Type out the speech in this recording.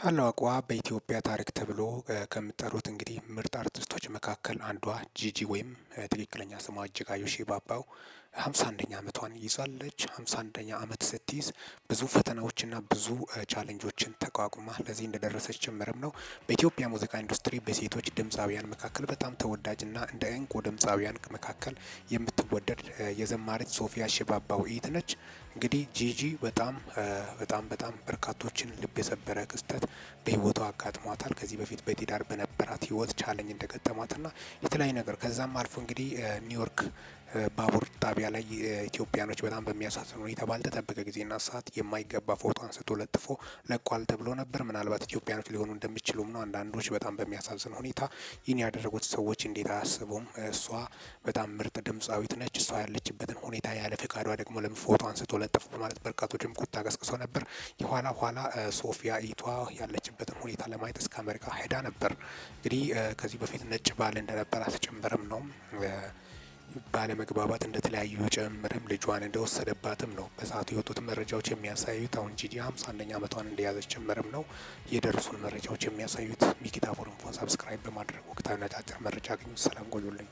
ታላቋ በኢትዮጵያ ታሪክ ተብሎ ከሚጠሩት እንግዲህ ምርጥ አርቲስቶች መካከል አንዷ ጂጂ ወይም ትክክለኛ ስሟ እጅጋየሁ ሽባባው 51ኛ ዓመቷን ይዛለች። 51ኛ ዓመት ስትይዝ ብዙ ፈተናዎችና ብዙ ቻሌንጆችን ተቋቁማ ለዚህ እንደደረሰች ጭምርም ነው። በኢትዮጵያ ሙዚቃ ኢንዱስትሪ በሴቶች ድምፃውያን መካከል በጣም ተወዳጅና እንደ እንቁ ድምፃውያን መካከል የምትወደድ የዘማሪት ሶፊያ ሽባባው ኢት ነች። እንግዲህ ጂጂ በጣም በርካቶችን ልብ የሰበረ ክስተት በህይወቷ አጋጥሟታል። ከዚህ በፊት በትዳር በነበራት ህይወት ቻለኝ እንደገጠማትና የተለያዩ ነገር ከዛም አልፎ እንግዲህ ኒውዮርክ ባቡር ጣቢያ ላይ ኢትዮጵያኖች በጣም በሚያሳዝን ሁኔታ ባልተጠበቀ ጊዜና ሰዓት የማይገባ ፎቶ አንስቶ ለጥፎ ለቋል ተብሎ ነበር። ምናልባት ኢትዮጵያኖች ሊሆኑ እንደሚችሉም ነው። አንዳንዶች በጣም በሚያሳዝን ሁኔታ ይህን ያደረጉት ሰዎች እንዴት አያስቡም? እሷ በጣም ምርጥ ድምፃዊት ነች። እሷ ያለችበትን ሁኔታ ያለ ፈቃዷ ደግሞ ለምን ፎቶ አንስቶ ለጥፎ በማለት በርካቶችም ቁጣ ቀስቅሶ ነበር። የኋላ ኋላ ሶፊያ ኢቷ ያለችበትን ሁኔታ ለማየት እስከ አሜሪካ ሄዳ ነበር። እንግዲህ ከዚህ በፊት ነጭ ባል እንደነበር አስጨምርም ነው ባለመግባባት እንደተለያዩ ጭምርም ልጇን እንደወሰደባትም ነው በሰዓቱ የወጡት መረጃዎች የሚያሳዩት። አሁን ጂጂ 51ኛ ዓመቷን እንደያዘች ጭምርም ነው የደረሱን መረጃዎች የሚያሳዩት። ሚኪታ ፎረም ሰብስክራይብ በማድረግ ወቅታዊ ነጫጭር መረጃ አግኙ። ሰላም ቆዩልኝ።